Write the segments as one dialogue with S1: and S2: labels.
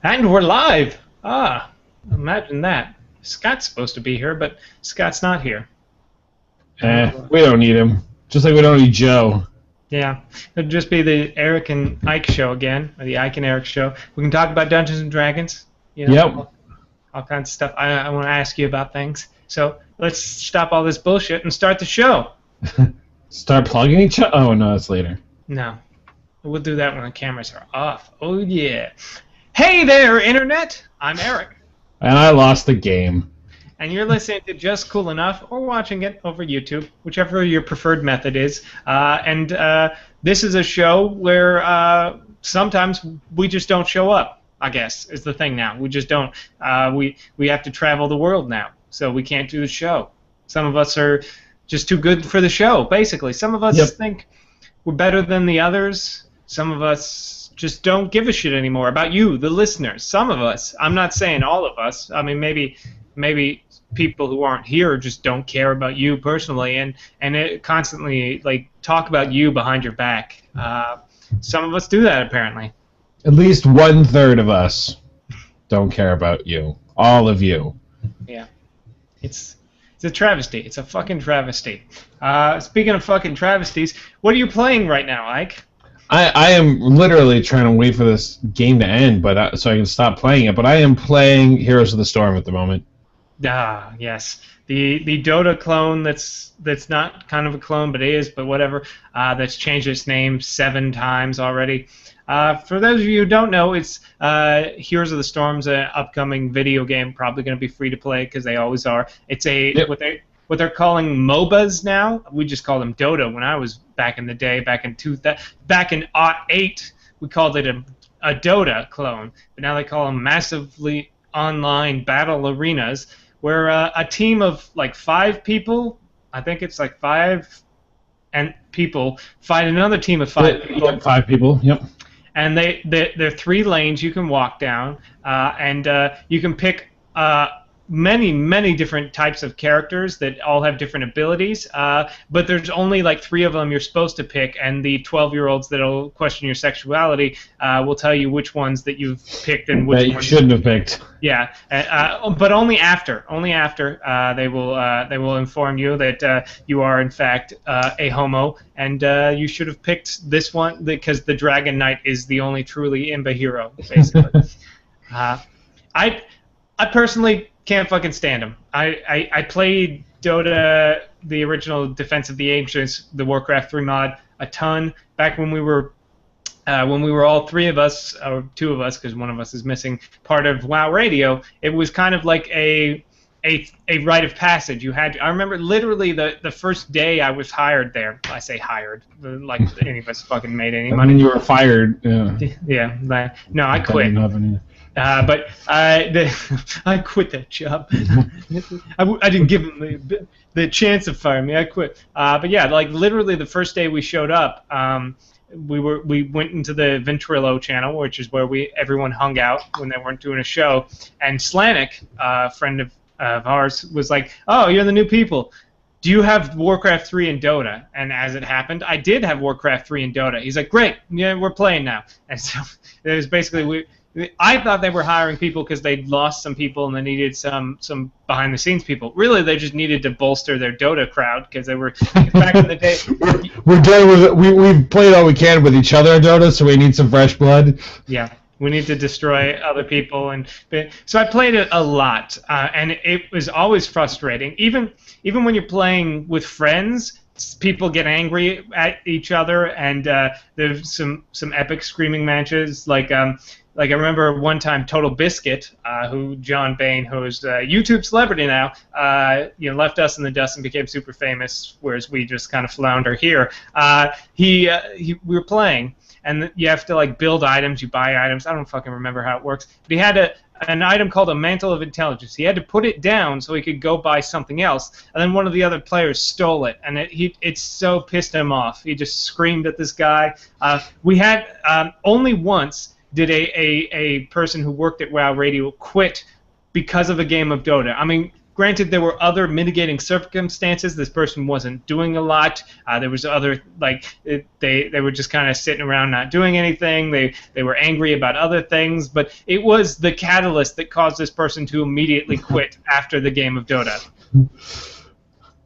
S1: And we're live! Ah, imagine that. Scott's supposed to be here, but Scott's not here.
S2: We don't need him. Just like we don't need Joe.
S1: Yeah, it'll just be the Eric and Ike show again, or the Ike and Eric show. We can talk about Dungeons and Dragons.
S2: Yep.
S1: All kinds of stuff. I want to ask you about things. So let's stop all this bullshit and start the show.
S2: Start plugging each other? Oh, no, that's later.
S1: No. We'll do that when the cameras are off. Oh, yeah. Hey there, Internet! I'm Eric.
S2: And I lost the game.
S1: And you're listening to Just Cool Enough or watching it over YouTube, whichever your preferred method is. This is a show where sometimes we just don't show up, I guess, is the thing now. We just don't. We have to travel the world now, so we can't do the show. Some of us are just too good for the show, basically. Some of us think we're better than the others. Some of us just don't give a shit anymore about you, the listeners. Some of us. I'm not saying all of us. I mean, maybe people who aren't here just don't care about you personally and it constantly like talk about you behind your back. Some of us do that apparently.
S2: At least 1/3 of us don't care about you. All of you.
S1: Yeah. It's a travesty. It's a fucking travesty. Speaking of fucking travesties, what are you playing right now, Ike?
S2: I am literally trying to wait for this game to end, but so I can stop playing it. But I am playing Heroes of the Storm at the moment.
S1: Ah, yes. The Dota clone that's not kind of a clone, but is, but whatever. That's changed its name 7 times already. For those of you who don't know, it's Heroes of the Storm's an upcoming video game, probably going to be free to play because they always are. It's what they're calling MOBAs now. We just called them Dota when I was back in the day, back in '08. We called it a Dota clone, but now they call them massively online battle arenas, where a team of like 5 people, I think it's like 5 and people fight another team of 5 people.
S2: Yep, 5 people. Yep.
S1: And they're 3 lanes you can walk down, and you can pick many different types of characters that all have different abilities, but there's only like 3 of them you're supposed to pick, and the 12-year-olds that'll question your sexuality will tell you which ones that you've picked and which
S2: that you
S1: ones
S2: shouldn't have picked.
S1: Yeah, but only after they will inform you that you are in fact a homo, and you should have picked this one because the Dragon Knight is the only truly imba hero, basically. I personally can't fucking stand him. I played Dota, the original Defense of the Ancients, the Warcraft 3 mod, a ton back when we were all 3 of us, or 2 of us, because one of us is missing, part of WoW Radio. It was kind of like a rite of passage. I remember literally the first day I was hired there. I say hired, like any of us fucking made any money.
S2: And you were fired. Yeah.
S1: Yeah. No, I quit. But I quit that job. I didn't give him the chance of firing me. I quit. But yeah, like literally the first day we showed up, we went into the Ventrilo channel, which is where everyone hung out when they weren't doing a show. And Slanik, a friend of ours, was like, "Oh, you're the new people. Do you have Warcraft 3 and Dota?" And as it happened, I did have Warcraft 3 and Dota. He's like, "Great, yeah, we're playing now." And so it was basically I thought they were hiring people because they'd lost some people and they needed some behind-the-scenes people. Really, they just needed to bolster their Dota crowd because they were back in the day.
S2: We're dealing with we've played all we can with each other in Dota, so we need some fresh blood.
S1: Yeah, we need to destroy other people, so I played it a lot, and it was always frustrating. Even when you're playing with friends, people get angry at each other, and there's some epic screaming matches like I remember one time Total Biscuit, who John Bain, who's a YouTube celebrity now, left us in the dust and became super famous, whereas we just kind of flounder here. We were playing, and you have to like build items, you buy items. I don't fucking remember how it works, but he had an item called a Mantle of Intelligence. He had to put it down so he could go buy something else, and then one of the other players stole it, and it so pissed him off. He just screamed at this guy. We had only once did a person who worked at WoW Radio quit because of a game of Dota. I mean, granted, there were other mitigating circumstances. This person wasn't doing a lot. There was other, like, they were just kind of sitting around not doing anything. They were angry about other things, but it was the catalyst that caused this person to immediately quit after the game of Dota.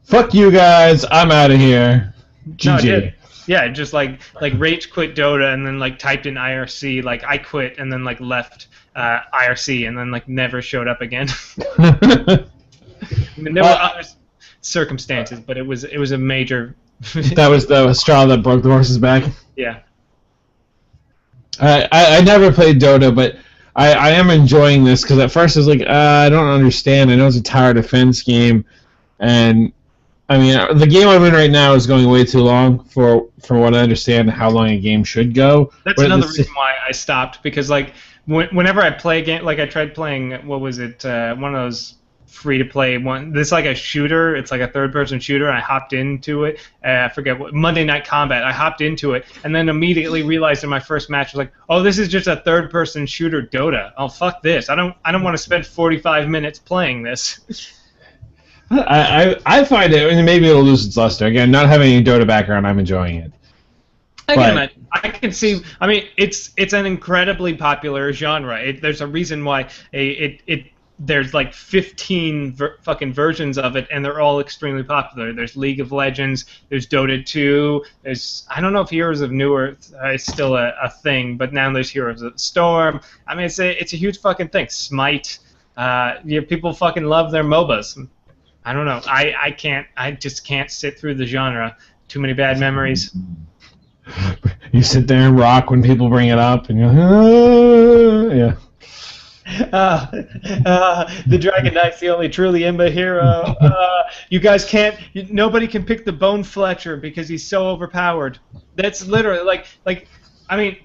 S2: Fuck you guys, I'm out of here.
S1: No,
S2: GG.
S1: yeah, just like rage quit Dota and then like typed in IRC, like I quit, and then like left IRC and then like never showed up again. I mean, there were other circumstances, but it was a major.
S2: That was the straw that broke the horse's back.
S1: Yeah.
S2: I never played Dota, but I am enjoying this because at first I was like, I don't understand. I know it's a tower defense game, and I mean the game I'm in right now is going way too long for what I understand how long a game should go.
S1: That's another reason why I stopped, because like whenever I play a game, like I tried playing, what was it, one of those free-to-play one. This is like a shooter. It's like a third-person shooter. I hopped into it. I forget what, Monday Night Combat. I hopped into it and then immediately realized in my first match, I was like, oh, this is just a third-person shooter Dota. Oh, fuck this. I don't want to spend 45 minutes playing this.
S2: I find it, and maybe it'll lose its luster. Again, not having any Dota background, I'm enjoying it.
S1: I can see. I mean, it's an incredibly popular genre. There's a reason why there's like 15 fucking versions of it, and they're all extremely popular. There's League of Legends, there's Dota 2, there's, I don't know if Heroes of New Earth is still a thing, but now there's Heroes of the Storm. I mean, it's a huge fucking thing. Smite, people fucking love their MOBAs. I don't know. I just can't sit through the genre. Too many bad memories.
S2: You sit there and rock when people bring it up, and you're yeah.
S1: The Dragon Knight's the only truly Imba hero. You guys can't. Nobody can pick the Bone Fletcher because he's so overpowered. That's literally like. I mean,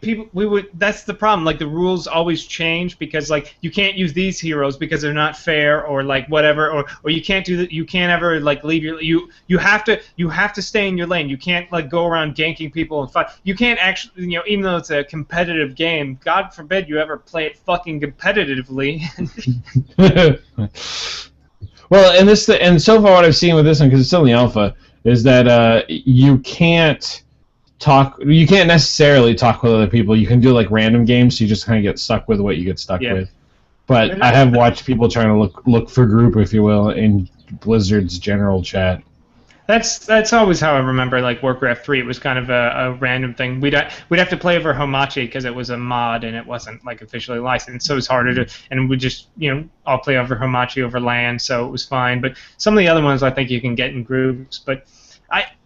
S1: that's the problem. Like, the rules always change because, like, you can't use these heroes because they're not fair, or like whatever, or you can't do that. You can't ever like leave you have to stay in your lane. You can't like go around ganking people and fight. You can't actually, even though it's a competitive game, God forbid you ever play it fucking competitively.
S2: Well, and so far what I've seen with this one, because it's still in the alpha, is that you can't necessarily talk with other people. You can do like random games, so you just kind of get stuck with what you get stuck with. But I have watched people trying to look for group, if you will, in Blizzard's general chat.
S1: That's always how I remember like Warcraft 3. It was kind of a random thing. We'd have to play over Hamachi because it was a mod and it wasn't like officially licensed, so it was harder to. And we just all play over Hamachi over LAN, so it was fine. But some of the other ones I think you can get in groups. But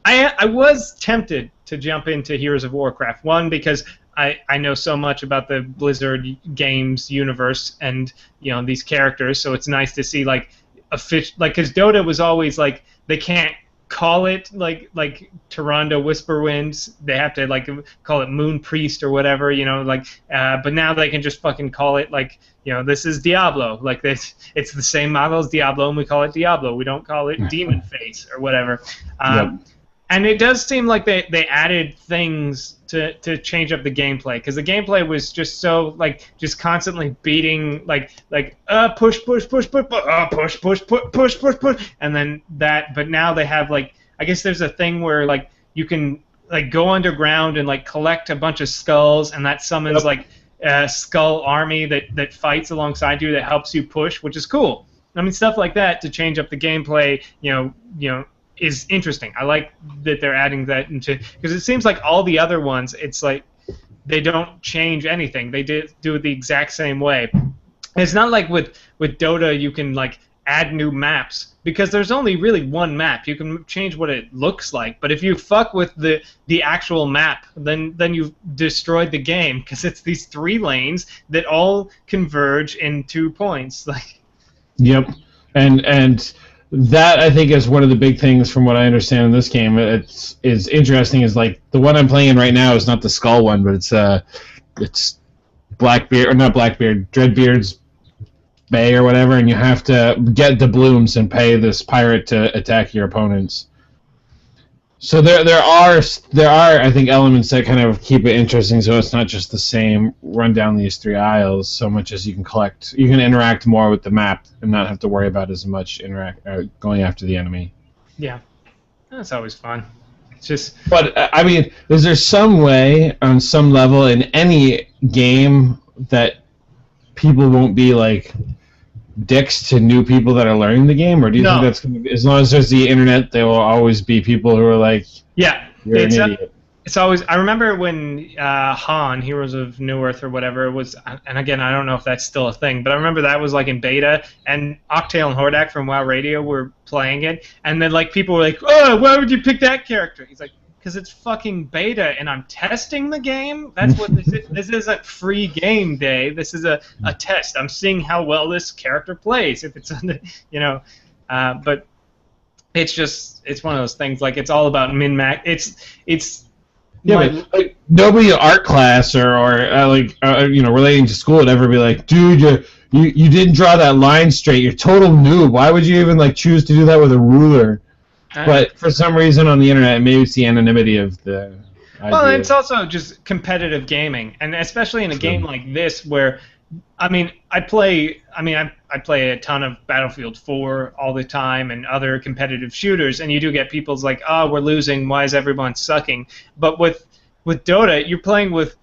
S1: I was tempted to jump into Heroes of Warcraft. One, because I know so much about the Blizzard games universe and these characters, so it's nice to see like because Dota was always like they can't call it like Tyrande Whisperwinds. They have to like call it Moon Priest or whatever, but now they can just fucking call it like this is Diablo. Like this, it's the same model as Diablo, and we call it Diablo. We don't call it Demon Face or whatever.
S2: Yep.
S1: And it does seem like they added things to change up the gameplay, because the gameplay was just so just constantly beating push, and then that. But now they have I guess there's a thing where you can go underground and collect a bunch of skulls, and that summons a skull army that fights alongside you that helps you push, which is cool. I mean, stuff like that to change up the gameplay, is interesting. I like that they're adding that into, because it seems like all the other ones, it's like they don't change anything. They do it the exact same way. It's not like with Dota you can add new maps, because there's only really one map. You can change what it looks like, but if you fuck with the actual map, then you've destroyed the game, because it's these 3 lanes that all converge in 2 points.
S2: Yep, and that I think is one of the big things from what I understand in this game. Is interesting is the one I'm playing right now is not the skull one, but it's Blackbeard, or not Blackbeard, Dreadbeard's Bay or whatever, and you have to get the blooms and pay this pirate to attack your opponents. So there are I think elements that kind of keep it interesting. So it's not just the same run down these three aisles so much as you can interact more with the map and not have to worry about as much going after the enemy.
S1: Yeah, that's always fun. It's just
S2: But I mean, is there some way on some level in any game that people won't be like dicks to new people that are learning the game, or do you
S1: no.
S2: think that's gonna be, as long as there's the internet, there will always be people who are like,
S1: Yeah,
S2: you're an idiot.
S1: it's always. I remember when Han, Heroes of New Earth or whatever was, and again, I don't know if that's still a thing, but I remember that was like in beta, and Octale and Hordak from WoW Radio were playing it, and then like people were like, "Oh, why would you pick that character?" He's like, "Because it's fucking beta, and I'm testing the game. That's what this is. This isn't free game day. This is a test. I'm seeing how well this character plays. If it's, you know, but." It's one of those things, like, it's all about min-max. It's
S2: Yeah, but like, nobody in art class or relating to school would ever be like, dude, you didn't draw that line straight. You're total noob. Why would you even like choose to do that with a ruler? But for some reason on the internet, maybe it's the anonymity of the idea.
S1: Well, it's also just competitive gaming, and especially in a game like this where, I mean, I play a ton of Battlefield 4 all the time and other competitive shooters, and you do get people's like, oh, we're losing, why is everyone sucking? But with Dota, you're playing with,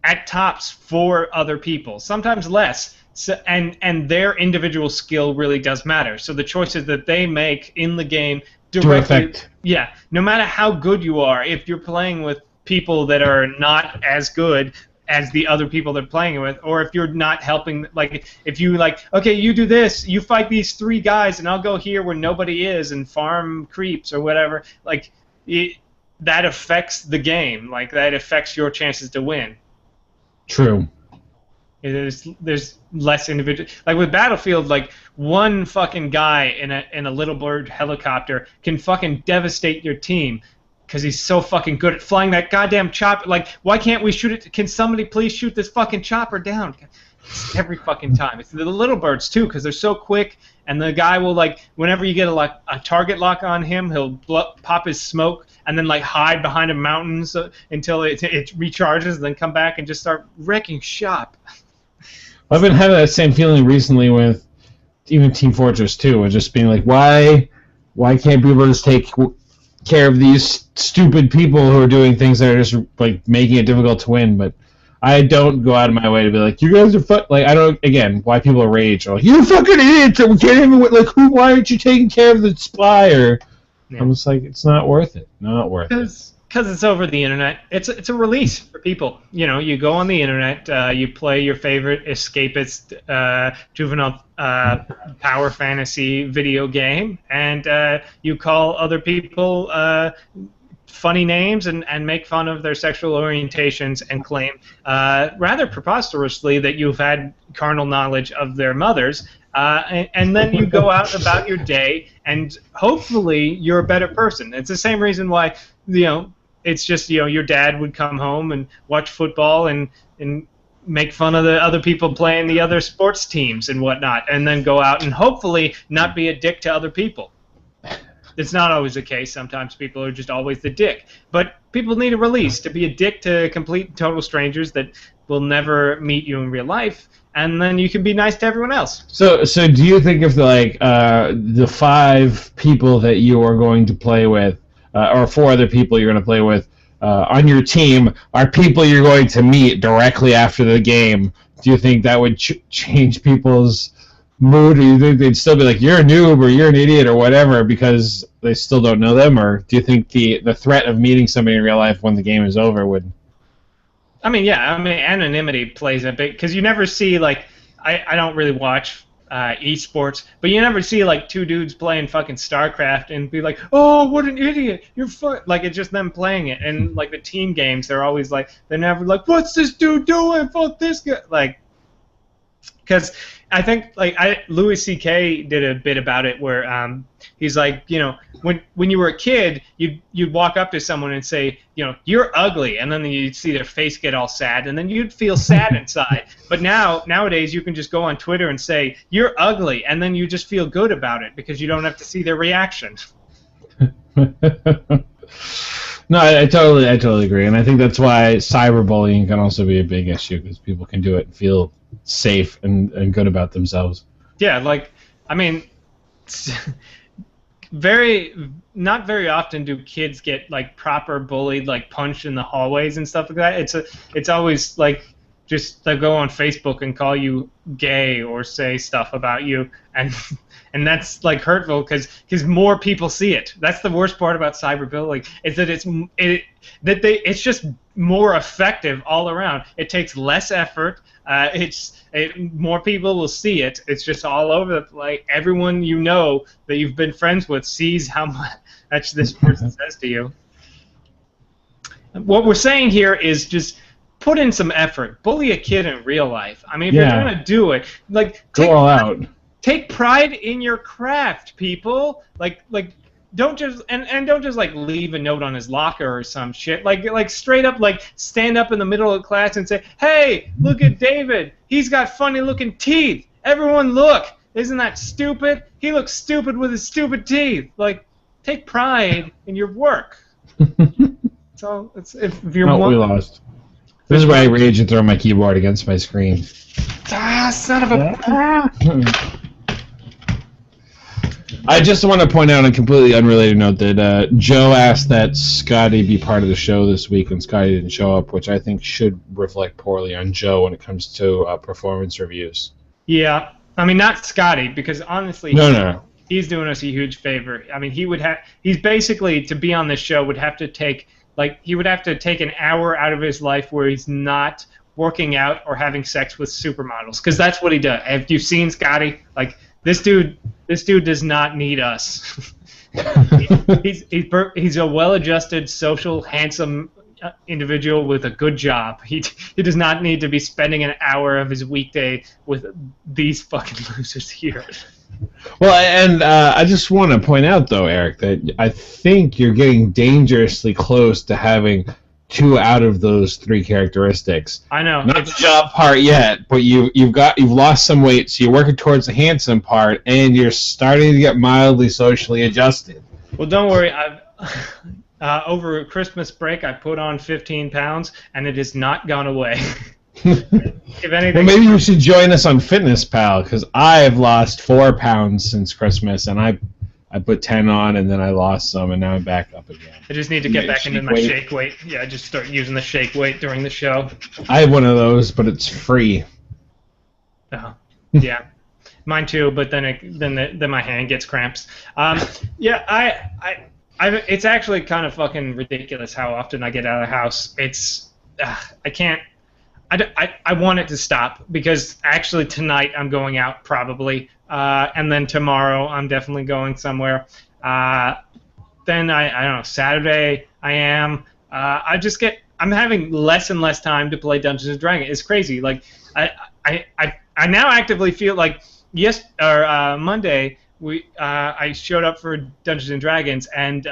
S1: at tops, 4 other people, sometimes less, so, and their individual skill really does matter. So the choices that they make in the game directly, yeah, no matter how good you are, if you're playing with people that are not as good as the other people they're playing with, or if you're not helping, like, if you like, okay, you do this, you fight these 3 guys, and I'll go here where nobody is and farm creeps or whatever, like, that affects the game, like, that affects your chances to win.
S2: True.
S1: There's less individual, like with Battlefield, like, one fucking guy in a little bird helicopter can fucking devastate your team. Because he's so fucking good at flying that goddamn chopper. Like, why can't we shoot it? Can somebody please shoot this fucking chopper down? It's every fucking time. It's the little birds, too, because they're so quick, and the guy will, like, whenever you get a target lock on him, he'll pop his smoke and then, like, hide behind a mountain until it recharges, and then come back and just start wrecking shop.
S2: I've been having that same feeling recently with even Team Fortress 2, and just being like, why can't people just take care of these stupid people who are doing things that are just like making it difficult to win? But I don't go out of my way to be like, you guys are like, I don't, again, why people rage or like, you're fucking idiots, we can't even, like, why aren't you taking care of the spy? Or I'm just like, it's not worth it. Not worth it.
S1: Because it's over the internet. It's a release for people. You know, you go on the internet, you play your favorite escapist juvenile power fantasy video game, and you call other people funny names and make fun of their sexual orientations and claim rather preposterously that you've had carnal knowledge of their mothers. And then you go out about your day, and hopefully you're a better person. It's the same reason why, you know, it's just, you know, your dad would come home and watch football and make fun of the other people playing the other sports teams and whatnot, and then go out and hopefully not be a dick to other people. It's not always the case. Sometimes people are just always the dick. But people need a release to be a dick to complete total strangers that will never meet you in real life, and then you can be nice to everyone else.
S2: So do you think if the 5 people that you are going to play with, or 4 other people you're going to play with on your team are people you're going to meet directly after the game, do you think that would change people's mood, or do you think they'd still be like, you're a noob or you're an idiot or whatever because they still don't know them? Or do you think the threat of meeting somebody in real life when the game is over would...
S1: I mean, yeah, anonymity plays a big, because you never see, like, I don't really watch esports, but you never see, like, 2 dudes playing fucking StarCraft and be like, oh, what an idiot, you're like, it's just them playing it. And like the team games, they're always like, they're never like, what's this dude doing, fuck this guy, like, because I think, like, Louis C.K. did a bit about it where he's like, you know, when you were a kid, you'd walk up to someone and say, you know, you're ugly, and then you'd see their face get all sad, and then you'd feel sad inside. But nowadays, you can just go on Twitter and say, you're ugly, and then you just feel good about it because you don't have to see their reaction.
S2: No, I totally agree, and I think that's why cyberbullying can also be a big issue because people can do it and feel safe and good about themselves.
S1: Yeah, like, I mean, not very often do kids get like proper bullied, like punched in the hallways and stuff like that. It's always like just they'll go on Facebook and call you gay or say stuff about you, and and that's like hurtful because more people see it. That's the worst part about cyberbullying is that it's just more effective all around. It takes less effort. More people will see it. It's just all over. Like everyone you know that you've been friends with sees how much this person says to you. What we're saying here is just put in some effort. Bully a kid in real life. I mean, if you're gonna do it, like
S2: go all out.
S1: Take pride in your craft, people. Like don't just don't just like leave a note on his locker or some shit. Like straight up like stand up in the middle of class and say, "Hey, look at David. He's got funny looking teeth. Everyone look. Isn't that stupid? He looks stupid with his stupid teeth." Like take pride in your work. So if you're
S2: we lost. This is where I rage and throw my keyboard against my screen.
S1: Son of a
S2: I just want to point out on a completely unrelated note that Joe asked that Scotty be part of the show this week, and Scotty didn't show up, which I think should reflect poorly on Joe when it comes to performance reviews.
S1: Yeah, I mean not Scotty, because honestly, he's doing us a huge favor. I mean he's basically to be on this show would have to take an hour out of his life where he's not working out or having sex with supermodels, because that's what he does. Have you seen Scotty? Like this dude does not need us. He's a well-adjusted, social, handsome individual with a good job. He does not need to be spending an hour of his weekday with these fucking losers here.
S2: Well, and I just want to point out, though, Eric, that I think you're getting dangerously close to having 2 out of those 3 characteristics.
S1: I know.
S2: Not the job part yet, but you've lost some weight, so you're working towards the handsome part, and you're starting to get mildly socially adjusted.
S1: Well, don't worry. Over Christmas break, I put on 15 pounds, and it has not gone away. If anything,
S2: well, maybe you should join us on Fitness Pal, because I've lost 4 pounds since Christmas, and I put 10 on, and then I lost some, and now I'm back up again.
S1: I just need to get back into my shake weight. Yeah, I just start using the shake weight during the show.
S2: I have one of those, but it's free.
S1: Oh, yeah, mine too. But then my hand gets cramps. Yeah, it's actually kind of fucking ridiculous how often I get out of the house. I can't. I want it to stop because actually tonight I'm going out probably, and then tomorrow I'm definitely going somewhere. Then I don't know, Saturday I am. I'm having less and less time to play Dungeons and Dragons. It's crazy. Like I now actively feel like Monday I showed up for Dungeons and Dragons, and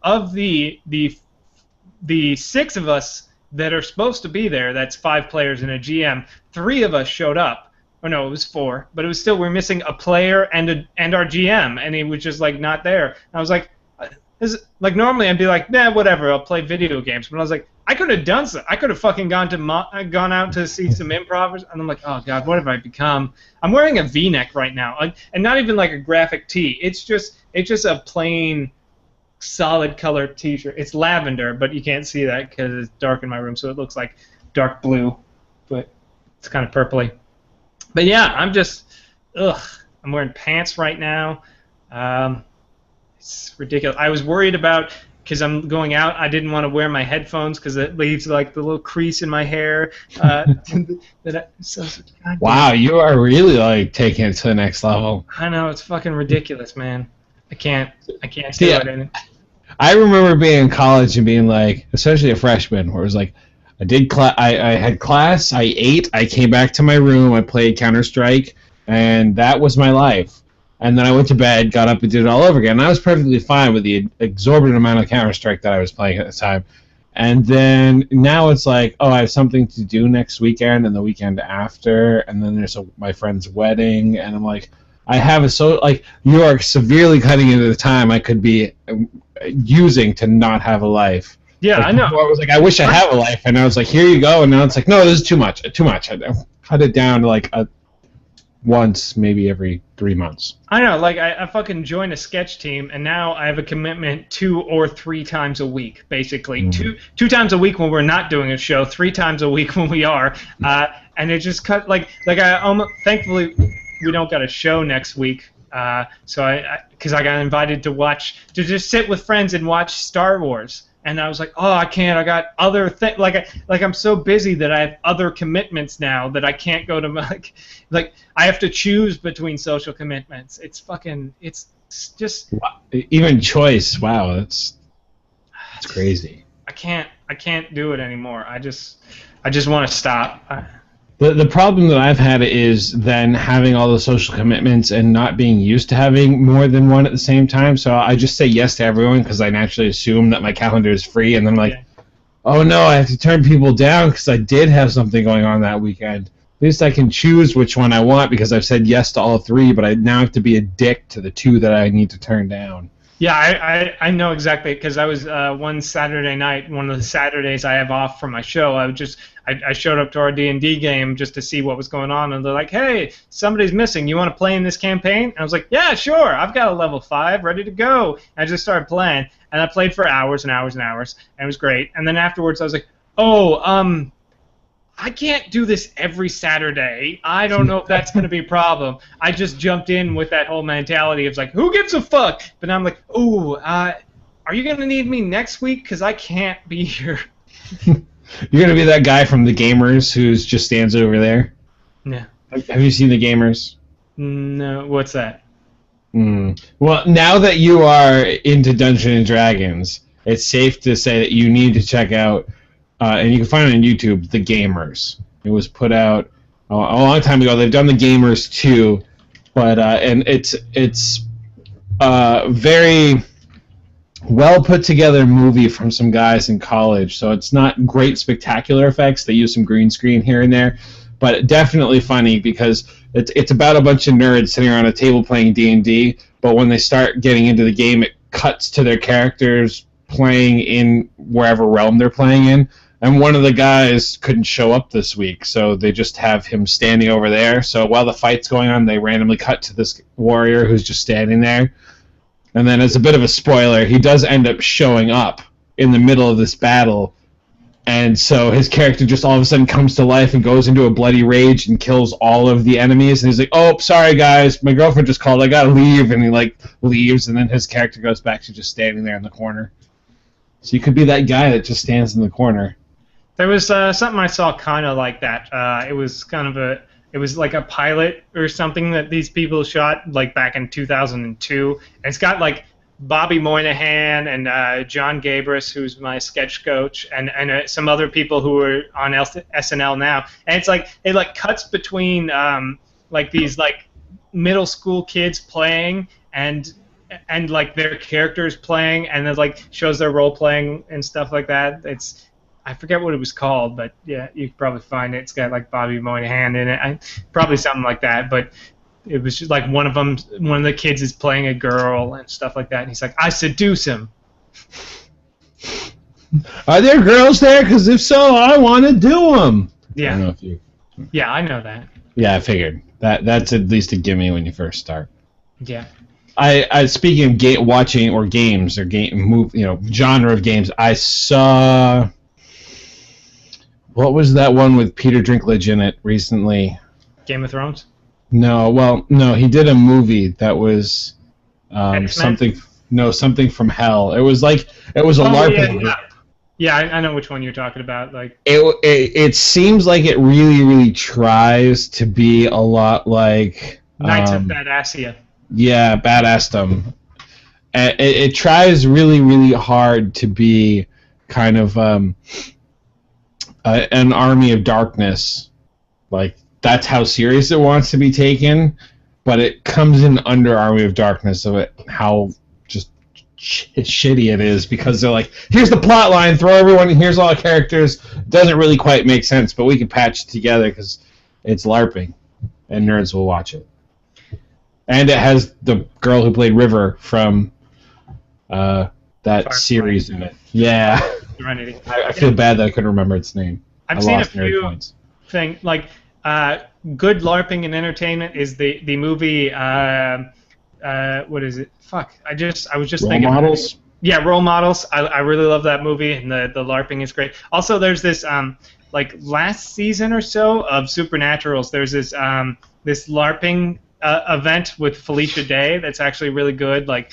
S1: of the 6 of us that are supposed to be there, that's 5 players and a GM, 3 of us showed up. Or no, it was 4, but it was still, we're missing a player and our GM, and he was just like not there. And I was like, normally I'd be like, nah, whatever, I'll play video games. But I was like, I could have done so. I could have fucking gone out to see some improvers, and I'm like, oh god, what have I become? I'm wearing a V-neck right now, and not even like a graphic tee. It's just a plain solid color t-shirt. It's lavender, but you can't see that because it's dark in my room, so it looks like dark blue, but it's kind of purpley. But yeah, I'm wearing pants right now. It's ridiculous. I was worried about, because I'm going out, I didn't want to wear my headphones because it leaves like the little crease in my hair.
S2: Wow, you are really like taking it to the next level.
S1: I know, it's fucking ridiculous, man. I can't do it.
S2: I remember being in college and being like, especially a freshman, where it was like, I had class, I ate, I came back to my room, I played Counter-Strike, and that was my life. And then I went to bed, got up, and did it all over again. And I was perfectly fine with the exorbitant amount of Counter-Strike that I was playing at the time. And then now it's like, oh, I have something to do next weekend and the weekend after, and then there's my friend's wedding, and I'm like, you are severely cutting into the time I could be using to not have a life.
S1: Yeah,
S2: like,
S1: I know.
S2: I was like, I wish I have a life, and I was like, here you go, and now it's like, no, this is too much. I cut it down to like once, maybe every 3 months.
S1: I know, like I fucking joined a sketch team, and now I have a commitment 2 or 3 times a week, basically. Two times a week when we're not doing a show, 3 times a week when we are, and it just cut like I almost. Thankfully, we don't got a show next week, so because I got invited to just sit with friends and watch Star Wars. And I was like, oh, I can't. I got other things. Like I'm so busy that I have other commitments now that I can't go to like I have to choose between social commitments. It's just
S2: even choice. Wow, that's crazy.
S1: I can't do it anymore. I just want to stop.
S2: The problem that I've had is then having all the social commitments and not being used to having more than one at the same time. So I just say yes to everyone because I naturally assume that my calendar is free, and then I'm like, oh no, I have to turn people down because I did have something going on that weekend. At least I can choose which one I want because I've said yes to all 3, but I now have to be a dick to the 2 that I need to turn down.
S1: Yeah, I know exactly, because I was one Saturday night, one of the Saturdays I have off from my show. I showed up to our D&D game just to see what was going on, and they're like, "Hey, somebody's missing. You want to play in this campaign?" And I was like, "Yeah, sure. I've got a level 5 ready to go." And I just started playing, and I played for hours and hours and hours, and it was great. And then afterwards, I was like, "Oh, I can't do this every Saturday. I don't know if that's going to be a problem." I just jumped in with that whole mentality of like, who gives a fuck? But now I'm like, ooh, are you going to need me next week? Because I can't be here.
S2: You're going to be that guy from The Gamers who just stands over there?
S1: Yeah.
S2: Have you seen The Gamers?
S1: No, what's that?
S2: Well, now that you are into Dungeons & Dragons, it's safe to say that you need to check out and you can find it on YouTube, The Gamers. It was put out a long time ago. They've done The Gamers too, but and it's very well put together movie from some guys in college. So it's not great spectacular effects. They use some green screen here and there, but definitely funny because it's about a bunch of nerds sitting around a table playing D&D. But when they start getting into the game, it cuts to their characters playing in wherever realm they're playing in. And one of the guys couldn't show up this week, so they just have him standing over there. So while the fight's going on, they randomly cut to this warrior who's just standing there. And then as a bit of a spoiler, he does end up showing up in the middle of this battle. And so his character just all of a sudden comes to life and goes into a bloody rage and kills all of the enemies. And he's like, oh, sorry, guys, my girlfriend just called. I gotta leave. And he, leaves, and then his character goes back to just standing there in the corner. So you could be that guy that just stands in the corner.
S1: There was something I saw kind of like that. It was like a pilot or something that these people shot back in 2002. And it's got Bobby Moynihan and John Gabris, who's my sketch coach, and some other people who are on SNL now. And it's it cuts between these middle school kids playing and their characters playing, and it shows their role playing and stuff like that. I forget what it was called, but yeah, you could probably find it. It's got Bobby Moynihan in it, probably something like that. But it was just one of the kids is playing a girl and stuff like that, and he's like, I seduce him.
S2: Are there girls there? Because if so, I want to do them.
S1: Yeah.
S2: I don't know if you...
S1: Yeah, I know that.
S2: Yeah, I figured that's at least a gimme when you first start.
S1: Yeah.
S2: I speaking of watching or games or genre of games, I saw. What was that one with Peter Dinklage in it recently?
S1: Game of Thrones?
S2: No, he did a movie that was something from hell. It was a LARP.
S1: Yeah, I know which one you're talking about.
S2: It seems like it really, really tries to be a lot like
S1: Knights of Badassia.
S2: Yeah, Badassdom. It tries really, really hard to be kind of an Army of Darkness. That's how serious it wants to be taken, but it comes in under Army of Darkness of how just shitty it is, because they're here's the plot line, throw everyone in, here's all the characters. Doesn't really quite make sense, but we can patch it together because it's LARPing, and nerds will watch it. And it has the girl who played River from that
S1: Firefly.
S2: series in it. Yeah.
S1: Serenity.
S2: I feel bad that I couldn't remember its name.
S1: I've
S2: I
S1: seen a
S2: lost nerd
S1: few
S2: points.
S1: things like good LARPing and entertainment is the movie. What is it? Fuck! I was just
S2: Role
S1: thinking.
S2: models?
S1: Yeah, Role Models. I really love that movie, and the LARPing is great. Also, there's this like last season or so of Supernaturals. There's this this LARPing event with Felicia Day that's actually really good. Like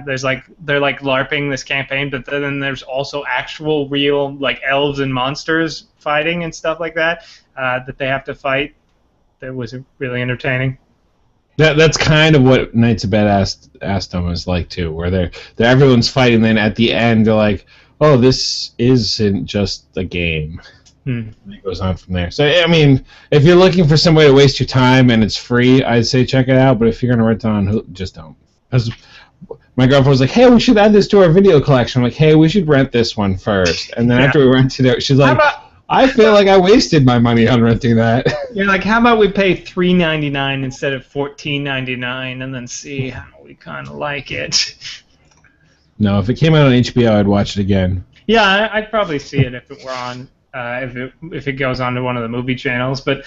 S1: there's like they're like LARPing this campaign, but then there's also actual real like elves and monsters fighting and stuff like that that they have to fight. That was really entertaining.
S2: That's kind of what Knights of Badass is like too, where they're everyone's fighting, then at the end they're like, "Oh, this isn't just a game." And it goes on from there. So I mean, if you're looking for some way to waste your time and it's free, I'd say check it out. But if you're gonna rent it on, just don't. Because my girlfriend was like, "Hey, we should add this to our video collection." I'm like, "Hey, we should rent this one first." And then after we rented it, she's like, I feel like I wasted my money on renting that.
S1: Yeah, like how about we pay $3.99 instead of $14.99, and then see how we kind of like it.
S2: No, if it came out on HBO, I'd watch it again.
S1: Yeah, I'd probably see it if it were on, if it goes on to one of the movie channels. But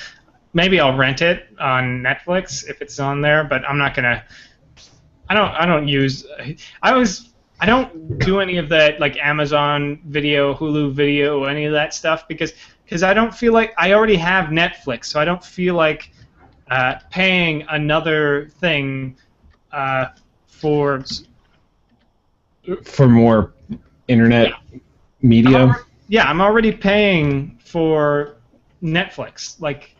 S1: maybe I'll rent it on Netflix if it's on there. But I'm not gonna. I don't do any of that like Amazon Video, Hulu Video, any of that stuff because I don't feel like I already have Netflix, so I don't feel like paying another thing for
S2: more internet media.
S1: I'm already paying for Netflix.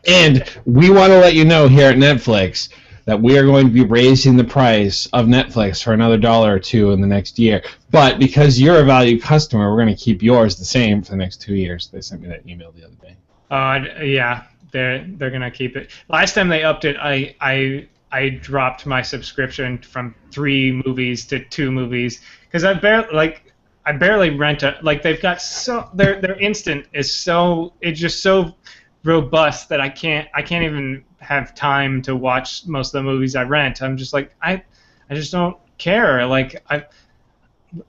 S2: And we want to let you know here at Netflix that we are going to be raising the price of Netflix for another $1 or $2 in the next year. But because you're a valued customer, we're going to keep yours the same for the next 2 years. They sent me that email the other day.
S1: Yeah, they're going to keep it. Last time they upped it, I dropped my subscription from 3 movies to 2 movies because I barely rent a they've got their instant is it's just so robust that I can't even have time to watch most of the movies I rent. I'm just like I just don't care. Like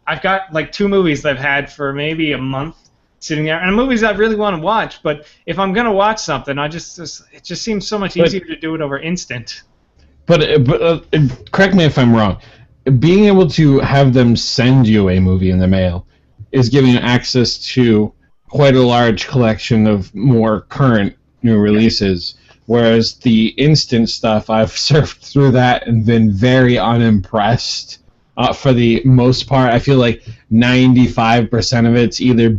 S1: I've got like 2 movies that I've had for maybe a month sitting there, and movies I really want to watch. But if I'm gonna watch something, it just seems so much easier to do it over instant.
S2: But correct me if I'm wrong. Being able to have them send you a movie in the mail is giving you access to quite a large collection of more current new releases. Whereas the instant stuff, I've surfed through that and been very unimpressed. For the most part, I feel like 95% of it's either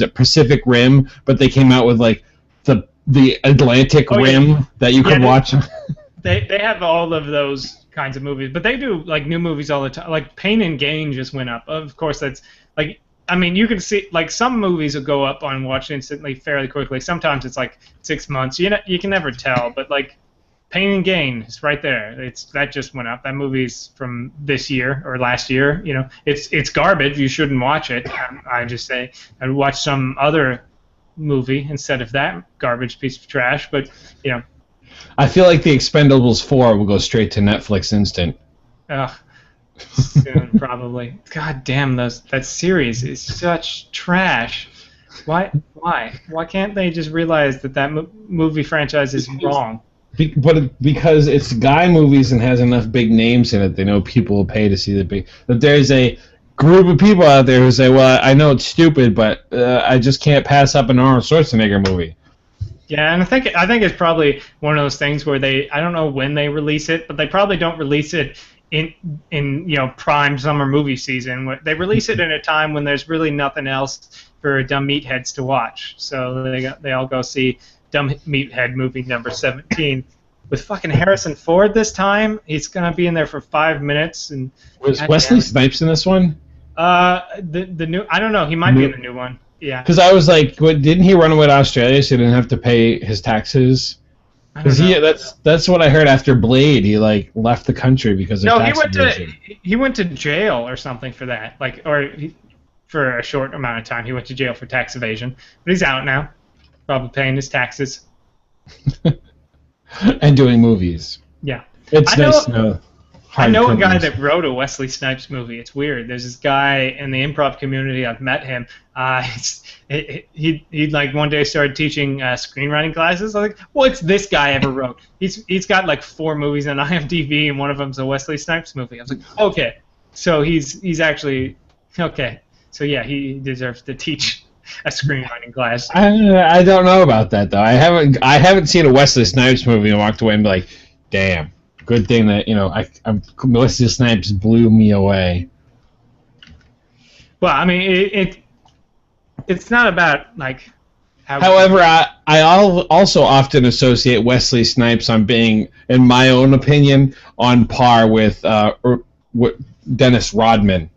S2: Pacific Rim, but they came out with like the Atlantic Rim that you could watch.
S1: They have all of those kinds of movies, but they do like new movies all the time. Like Pain and Gain just went up. Of course, that's like. I mean, you can see like some movies will go up on watch instantly fairly quickly. Sometimes it's like 6 months. You can never tell. But like Pain and Gain is right there. That just went up. That movie's from this year or last year. You know, it's garbage. You shouldn't watch it. I just say I'd watch some other movie instead of that garbage piece of trash. But you know,
S2: I feel like The Expendables 4 will go straight to Netflix instant.
S1: Ugh. Soon, probably. God damn, that series is such trash. Why can't they just realize that movie franchise is wrong?
S2: Because it's guy movies and has enough big names in it, they know people will pay to see the big. But there's a group of people out there who say, "Well, I know it's stupid, but I just can't pass up an Arnold Schwarzenegger movie."
S1: Yeah, and I think it's probably one of those things where I don't know when they release it, but they probably don't release it in prime summer movie season. They release it in a time when there's really nothing else for dumb meatheads to watch. So they all go see Dumb Meathead movie number 17 with fucking Harrison Ford this time. He's gonna be in there for 5 minutes. And
S2: was Wesley Snipes in this one?
S1: The new, I don't know. He might be in the new one. Yeah.
S2: Because I was like, didn't he run away to Australia so he didn't have to pay his taxes? Because that's what I heard after Blade. He like left the country because of tax evasion.
S1: He went to jail or something for that, for a short amount of time. He went to jail for tax evasion, but he's out now, probably paying his taxes
S2: and doing movies.
S1: Yeah,
S2: it's nice to know.
S1: I know a guy
S2: criminals.
S1: that wrote a Wesley Snipes movie. It's weird. There's this guy in the improv community. I've met him. He like one day started teaching screenwriting classes. I was like, what's this guy ever wrote? He's got like 4 movies on IMDb, and one of them's a Wesley Snipes movie. I was like, okay, so he's actually okay. So yeah, he deserves to teach a screenwriting class.
S2: I don't know about that though. I haven't seen a Wesley Snipes movie and walked away and be like, damn, good thing that Wesley Snipes blew me away.
S1: Well, I mean, it's not about like.
S2: However, I also often associate Wesley Snipes on being, in my own opinion, on par with Dennis Rodman.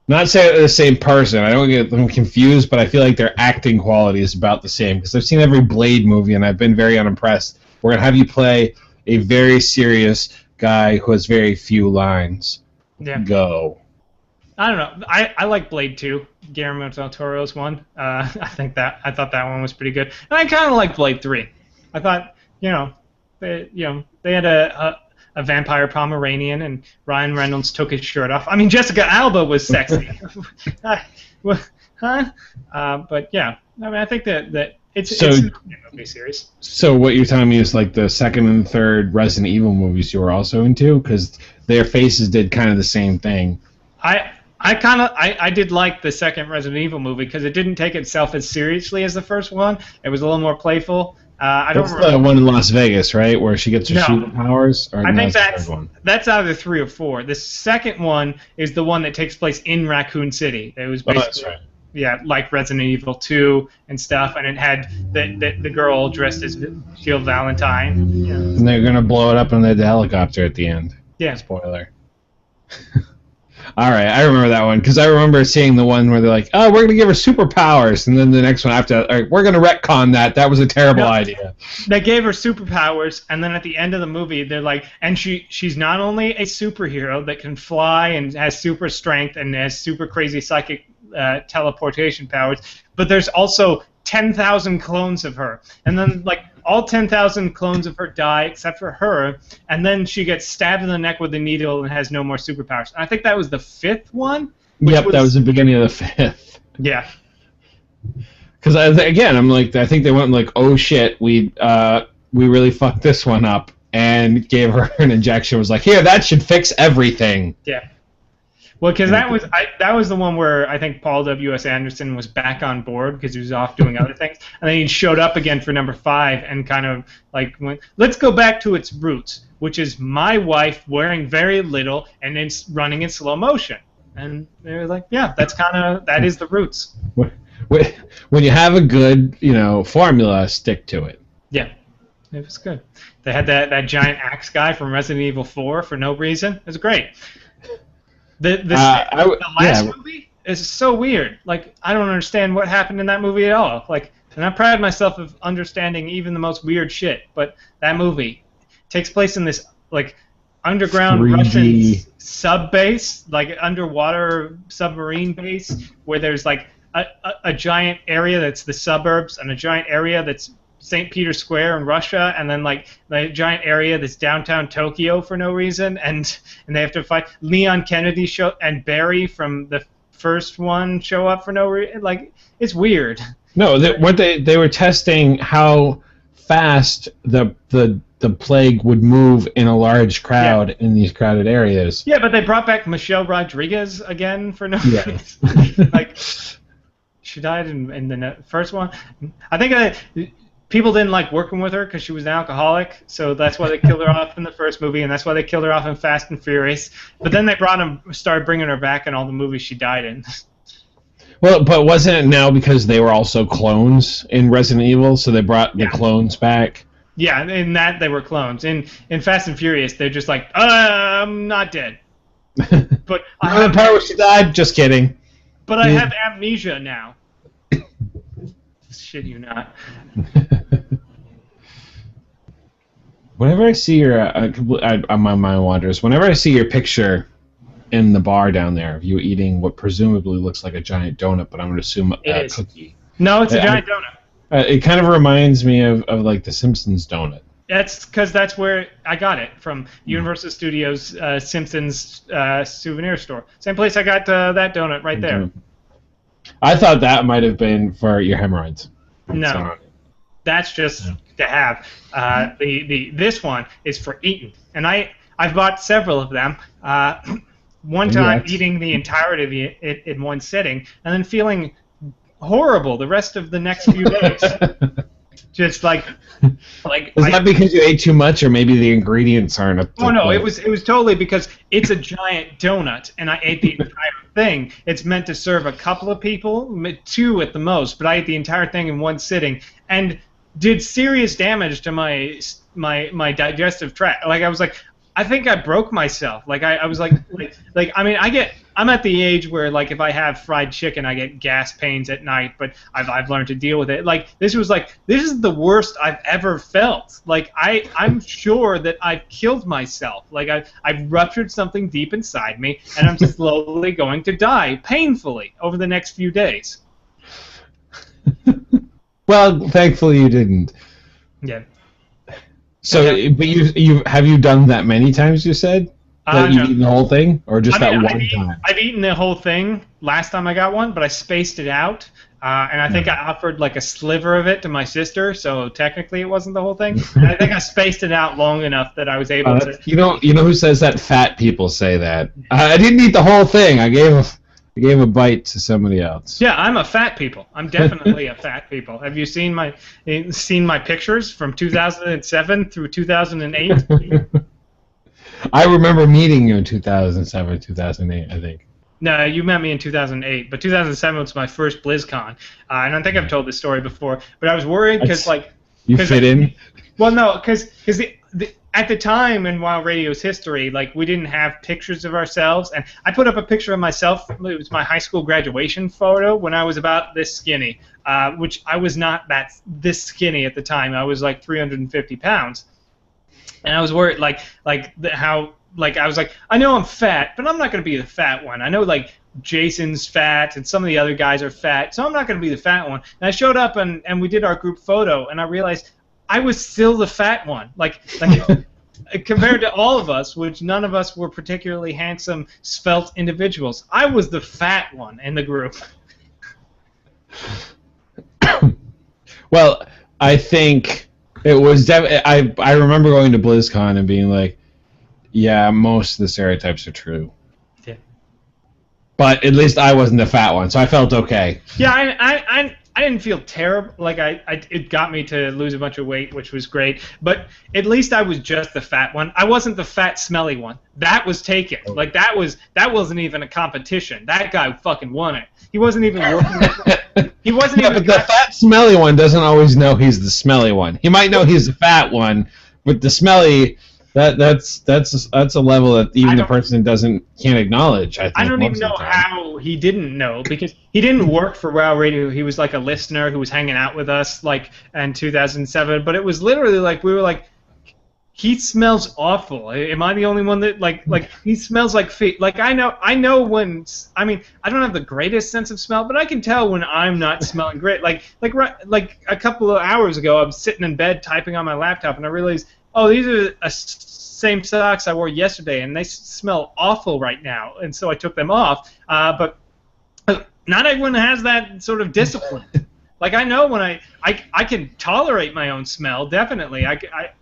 S2: Not saying they're the same person. I don't get them confused, but I feel like their acting quality is about the same because I've seen every Blade movie and I've been very unimpressed. We're gonna have you play a very serious guy who has very few lines.
S1: Yeah.
S2: Go.
S1: I don't know. I like Blade 2, Guillermo del Toro's one. I thought that one was pretty good, and I kind of like Blade 3. I thought they had a vampire Pomeranian, and Ryan Reynolds took his shirt off. I mean, Jessica Alba was sexy. But yeah, I mean, I think that it's a movie series.
S2: So what you're telling me is like the second and third Resident Evil movies you were also into, because their faces did kind of the same thing.
S1: I did like the second Resident Evil movie because it didn't take itself as seriously as the first one. It was a little more playful.
S2: That's the one in Las Vegas, right, where she gets her superpowers?
S1: I think that's either 3 or 4. The second one is the one that takes place in Raccoon City. It was basically,
S2: that's right.
S1: Yeah, like Resident Evil 2 and stuff, and it had the girl dressed as Jill Valentine. Yeah.
S2: And they're gonna blow it up in the helicopter at the end.
S1: Yeah.
S2: Spoiler. All right, I remember that one because I remember seeing the one where they're like, "Oh, we're gonna give her superpowers," and then the next one after, all right, we're gonna retcon that. That was a terrible idea.
S1: They gave her superpowers, and then at the end of the movie, they're like, and she's not only a superhero that can fly and has super strength and has super crazy psychic teleportation powers, but there's also 10,000 clones of her, and then like all 10,000 clones of her die except for her, and then she gets stabbed in the neck with a needle and has no more superpowers. And I think that was the 5th one.
S2: Yep, that was the beginning of the 5th.
S1: Yeah.
S2: Because again, I'm like, I think they went like, oh shit, we really fucked this one up, and gave her an injection. Was like, here, that should fix everything.
S1: Yeah. Well, because that was the one where I think Paul W.S. Anderson was back on board because he was off doing other things, and then he showed up again for number 5 and kind of like went, let's go back to its roots, which is my wife wearing very little and then running in slow motion, and they were like, yeah, that is the roots.
S2: When you have a good formula, stick to it.
S1: Yeah, it was good. They had that giant axe guy from Resident Evil 4 for no reason. It was great. The last movie is so weird. Like, I don't understand what happened in that movie at all. Like, and I pride myself of understanding even the most weird shit. But that movie takes place in this like underground
S2: 3D.
S1: Russian sub base, like underwater submarine base, where there's like a giant area that's the suburbs and a giant area that's St. Peter's Square in Russia, and then like the giant area that's downtown Tokyo for no reason, and they have to fight. Leon Kennedy and Barry from the first one show up for no reason. Like, it's weird.
S2: No, they were testing how fast the plague would move in a large crowd in these crowded areas.
S1: Yeah, but they brought back Michelle Rodriguez again for no reason. Like, she died in the first one. I think people didn't like working with her because she was an alcoholic, so that's why they killed her off in the first movie, and that's why they killed her off in Fast and Furious. But then they started bringing her back in all the movies she died in.
S2: Well, but wasn't it now because they were also clones in Resident Evil, so they brought the clones back?
S1: Yeah, in that they were clones. In Fast and Furious, they're just like, I'm not dead. But
S2: the part where she died? Just kidding.
S1: But I have amnesia now. Shit, you not.
S2: Whenever I see your, my mind wanders. Whenever I see your picture in the bar down there of you eating what presumably looks like a giant donut, but I'm going to assume a cookie.
S1: No, it's a giant donut.
S2: It kind of reminds me of like the Simpsons donut.
S1: That's because that's where I got it from. Universal Studios Simpsons souvenir store. Same place I got that donut right there.
S2: I thought that might have been for your hemorrhoids.
S1: No,
S2: So,
S1: that's just to have. This one is for eating, and I've bought several of them. One time eating the entirety of it in one sitting, and then feeling horrible the rest of the next few days. Just like
S2: is that because you ate too much, or maybe the ingredients aren't up to
S1: Oh no,
S2: plate?
S1: it was totally because it's a giant donut, and I ate the entire thing. It's meant to serve a couple of people, 2 at the most, but I ate the entire thing in one sitting, and did serious damage to my digestive tract. Like I was like, I think I broke myself. Like I was like I mean I'm at the age where like if I have fried chicken I get gas pains at night, but I've learned to deal with it. Like this is the worst I've ever felt. Like I'm sure that I've killed myself. Like I've ruptured something deep inside me, and I'm slowly going to die painfully over the next few days.
S2: Well, thankfully you didn't.
S1: Yeah.
S2: So, but you have you done that many times? You said that you've eaten the whole thing, or just that one time?
S1: I've eaten the whole thing last time I got one, but I spaced it out, and I think I offered like a sliver of it to my sister, so technically it wasn't the whole thing. And I think I spaced it out long enough that I was able to.
S2: You know who says that? Fat people say that. I didn't eat the whole thing. I gave a bite to somebody else.
S1: Yeah, I'm a fat people. I'm definitely a fat people. Have you seen my pictures from 2007 through 2008?
S2: I remember meeting you in 2007, 2008, I think.
S1: No, you met me in 2008, but 2007 was my first BlizzCon, and I think I've told this story before. But I was worried because
S2: you fit in.
S1: Well, no, because at the time in WoW Radio's history, like we didn't have pictures of ourselves, and I put up a picture of myself. It was my high school graduation photo when I was about this skinny, which I was not this skinny at the time. I was like 350 pounds, and I was worried, I was like, I know I'm fat, but I'm not going to be the fat one. I know like Jason's fat, and some of the other guys are fat, so I'm not going to be the fat one. And I showed up, and we did our group photo, and I realized I was still the fat one. Like compared to all of us, which none of us were particularly handsome, svelte individuals, I was the fat one in the group.
S2: Well, I think it was I remember going to BlizzCon and being like, yeah, most of the stereotypes are true.
S1: Yeah.
S2: But at least I wasn't the fat one, so I felt okay.
S1: Yeah, I didn't feel terrible. Like it got me to lose a bunch of weight, which was great. But at least I was just the fat one. I wasn't the fat, smelly one. That was taken. Like that wasn't even a competition. That guy fucking won it. He wasn't even working. He wasn't even.
S2: But the fat, smelly one doesn't always know he's the smelly one. He might know he's the fat one, but the smelly. That's a level that even the person can't acknowledge. I
S1: don't even know how he didn't know, because he didn't work for WoW Radio. He was like a listener who was hanging out with us like in 2007. But it was literally like we were like, he smells awful. Am I the only one that like he smells like feet? Like I know when. I mean, I don't have the greatest sense of smell, but I can tell when I'm not smelling great. Like a couple of hours ago, I'm sitting in bed typing on my laptop, and I realized, oh, these are same socks I wore yesterday, and they smell awful right now, and so I took them off. But not everyone has that sort of discipline. Like I know when I can tolerate my own smell, definitely. I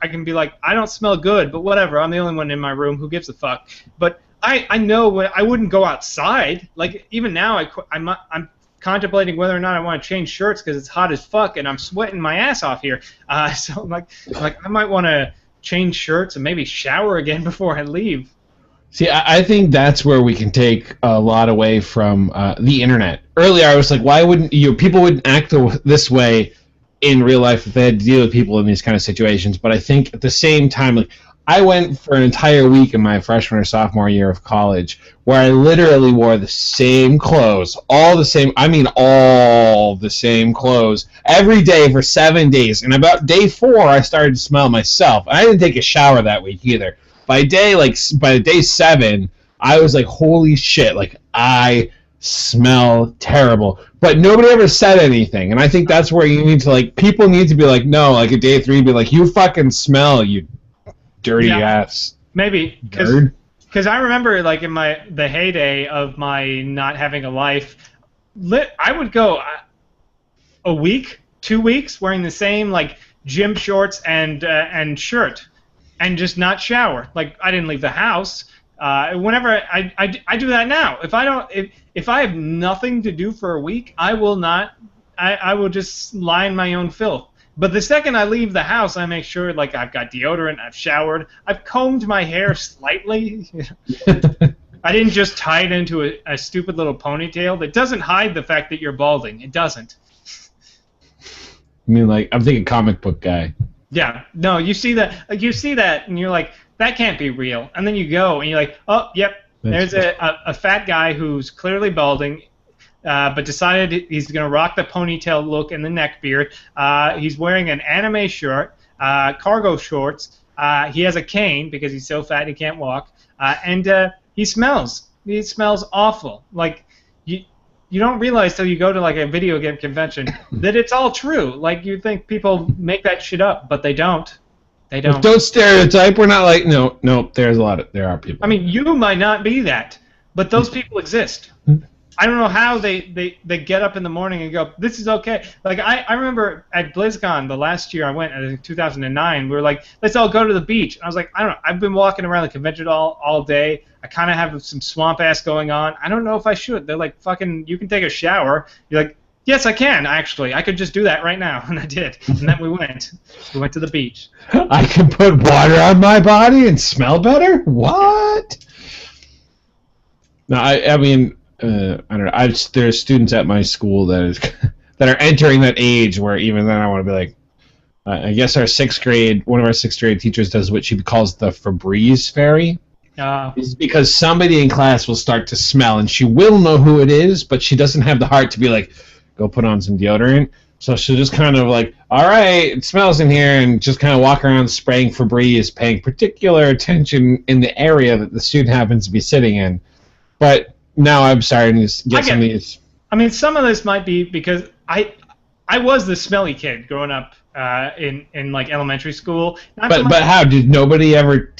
S1: can be like, I don't smell good, but whatever. I'm the only one in my room. Who gives a fuck? But I know when I wouldn't go outside. Like even now, I'm contemplating whether or not I want to change shirts because it's hot as fuck and I'm sweating my ass off here. So I'm like I might want to change shirts and maybe shower again before I leave.
S2: See, I think that's where we can take a lot away from the internet. Earlier, I was like, why wouldn't people wouldn't act this way in real life if they had to deal with people in these kind of situations. But I think at the same time, like I went for an entire week in my freshman or sophomore year of college where I literally wore the same clothes, all the same clothes every day for 7 days. And about day 4, I started to smell myself. And I didn't take a shower that week either. By day 7, I was like, holy shit, like I smell terrible. But nobody ever said anything. And I think that's where you need to, like, people need to be like, no, like at day 3, be like, you fucking smell, you dirty ass.
S1: Maybe. Because I remember, like, in the heyday of my not having a life, I would go a week, 2 weeks wearing the same, like, gym shorts and shirt and just not shower. Like, I didn't leave the house. Whenever I do that now. If I have nothing to do for a week, I will not. I will just lie in my own filth. But the second I leave the house, I make sure, like, I've got deodorant, I've showered, I've combed my hair slightly. I didn't just tie it into a stupid little ponytail that doesn't hide the fact that you're balding. It doesn't.
S2: I mean, like, I'm thinking comic book guy.
S1: Yeah. No, you see that, and you're like, that can't be real. And then you go, and you're like, oh, yep, there's a fat guy who's clearly balding, but decided he's going to rock the ponytail look and the neck beard. He's wearing an anime shirt, cargo shorts. He has a cane because he's so fat he can't walk. And he smells. He smells awful. Like, you don't realize till you go to, like, a video game convention that it's all true. Like, you think people make that shit up, but they don't. They don't.
S2: Don't stereotype. We're not like, no. There are people.
S1: I mean, you might not be that, but those people exist. I don't know how they get up in the morning and go, this is okay. Like, I remember at BlizzCon the last year I went, in 2009, we were like, let's all go to the beach. I was like, I don't know. I've been walking around the convention all day. I kind of have some swamp ass going on. I don't know if I should. They're like, fucking, you can take a shower. You're like, yes, I can, actually. I could just do that right now. And I did. And then we went. We went to the beach.
S2: I can put water on my body and smell better? What? No, I mean, I don't know. There's students at my school that are entering that age where even then I want to be like, I guess one of our 6th grade teachers does what she calls the Febreze fairy. Is because somebody in class will start to smell, and she will know who it is, but she doesn't have the heart to be like, go put on some deodorant. So she'll just kind of like, all right, it smells in here, and just kind of walk around spraying Febreze, paying particular attention in the area that the student happens to be sitting in. But now I'm starting to get some of these.
S1: I mean, some of this might be because I was the smelly kid growing up in like elementary school.
S2: But how did nobody ever,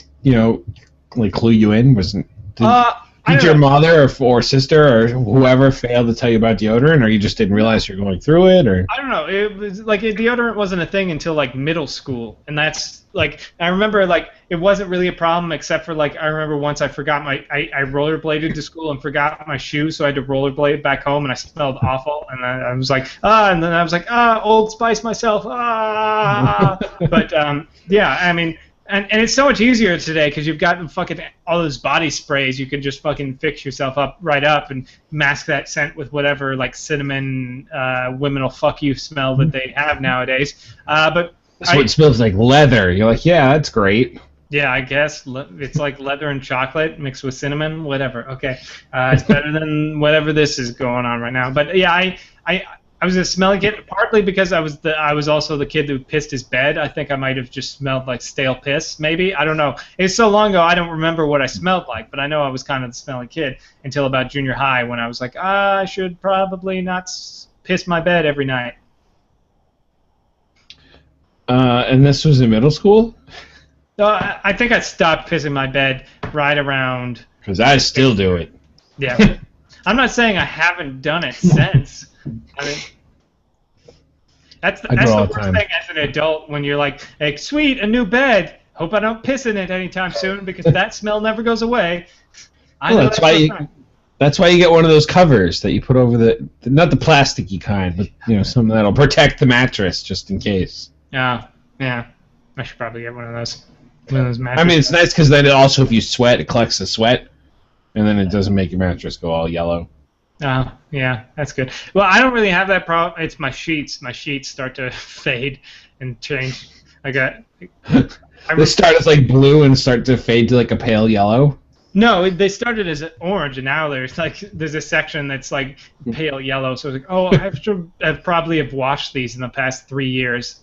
S2: like clue you in? Did your mother or sister or whoever fail to tell you about deodorant, or you just didn't realize you're going through it, or? I
S1: don't know. It was like deodorant wasn't a thing until like middle school, and that's like I remember like it wasn't really a problem except for like I remember once I forgot I rollerbladed to school and forgot my shoes, so I had to rollerblade back home, and I smelled awful, and I was like and then I was like Old Spice myself but yeah, I mean. And it's so much easier today because you've got fucking all those body sprays. You can just fucking fix yourself right up and mask that scent with whatever like cinnamon women will fuck you smell that they have nowadays. But
S2: so it smells like leather. You're like, yeah, that's great.
S1: Yeah, I guess it's like leather and chocolate mixed with cinnamon, whatever. Okay, it's better than whatever this is going on right now. But yeah, I was a smelly kid, partly because I was also the kid who pissed his bed. I think I might have just smelled like stale piss, maybe. I don't know. It's so long ago, I don't remember what I smelled like, but I know I was kind of the smelly kid until about junior high when I was like, I should probably not piss my bed every night.
S2: And this was in middle school?
S1: I think I stopped pissing my bed right around...
S2: Because I still do it.
S1: Yeah. I'm not saying I haven't done it since. I mean, that's the worst thing as an adult when you're like, hey, sweet, a new bed. Hope I don't piss in it anytime soon because that smell never goes away.
S2: That's why you get one of those covers that you put over not the plasticky kind, but something that'll protect the mattress just in case.
S1: Yeah. I should probably get one of those. Mattresses.
S2: I mean, it's nice because then also if you sweat, it collects the sweat, and then it doesn't make your mattress go all yellow.
S1: Oh, yeah, that's good. Well, I don't really have that problem. It's my sheets. My sheets start to fade and change.
S2: They start as like blue and start to fade to like a pale yellow?
S1: No, they started as orange, and now there's a section that's like pale yellow. So it's like, I have probably have washed these in the past 3 years.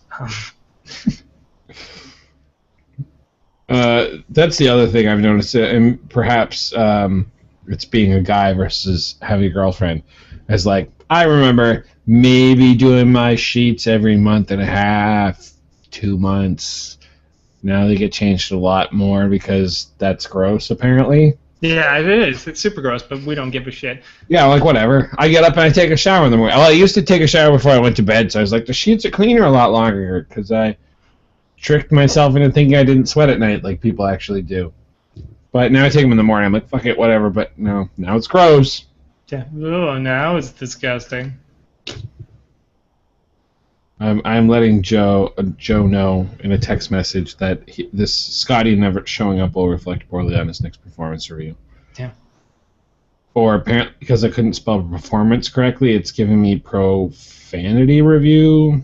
S2: That's the other thing I've noticed, and perhaps it's being a guy versus having a girlfriend. It's like, I remember maybe doing my sheets every month and a half, 2 months. Now they get changed a lot more because that's gross, apparently.
S1: Yeah, it is. It's super gross, but we don't give a shit.
S2: Yeah, like, whatever. I get up and I take a shower in the morning. Well, I used to take a shower before I went to bed, so I was like, the sheets are cleaner a lot longer because I tricked myself into thinking I didn't sweat at night like people actually do. But now I take them in the morning. I'm like, fuck it, whatever. But no, now it's gross.
S1: Yeah. Oh, now it's disgusting.
S2: I'm letting Joe know in a text message that this Scotty never showing up will reflect poorly on his next performance review.
S1: Yeah.
S2: Or apparently, because I couldn't spell performance correctly, it's giving me profanity review.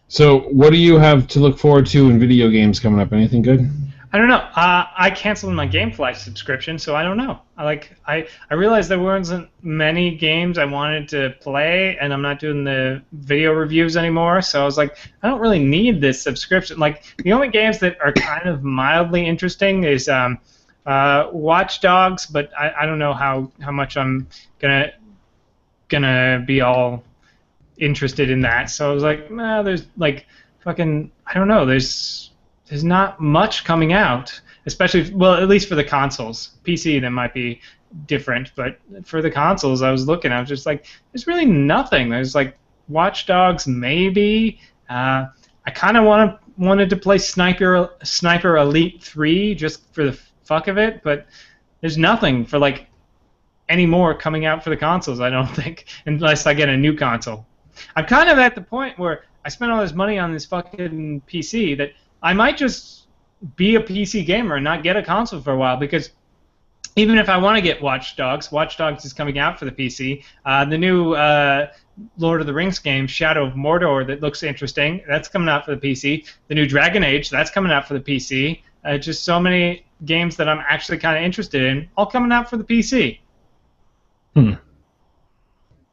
S2: So, what do you have to look forward to in video games coming up? Anything good?
S1: I don't know. I canceled my GameFly subscription, so I don't know. I realized there weren't many games I wanted to play, and I'm not doing the video reviews anymore. So I was like, I don't really need this subscription. Like, the only games that are kind of mildly interesting is Watch Dogs, but I don't know how much I'm gonna be all interested in that. So I was like, nah, there's like fucking, I don't know. There's not much coming out, especially, well, at least for the consoles. PC, that might be different, but for the consoles, I was was just like, there's really nothing. There's like Watch Dogs, maybe. I kind of wanted to play Sniper Elite 3 just for the fuck of it, but there's nothing for like any more coming out for the consoles, I don't think, unless I get a new console. I'm kind of at the point where I spent all this money on this fucking PC that I might just be a PC gamer and not get a console for a while, because even if I want to get Watch Dogs is coming out for the PC. The new Lord of the Rings game, Shadow of Mordor, that looks interesting, that's coming out for the PC. The new Dragon Age, that's coming out for the PC. Just so many games that I'm actually kind of interested in, all coming out for the PC.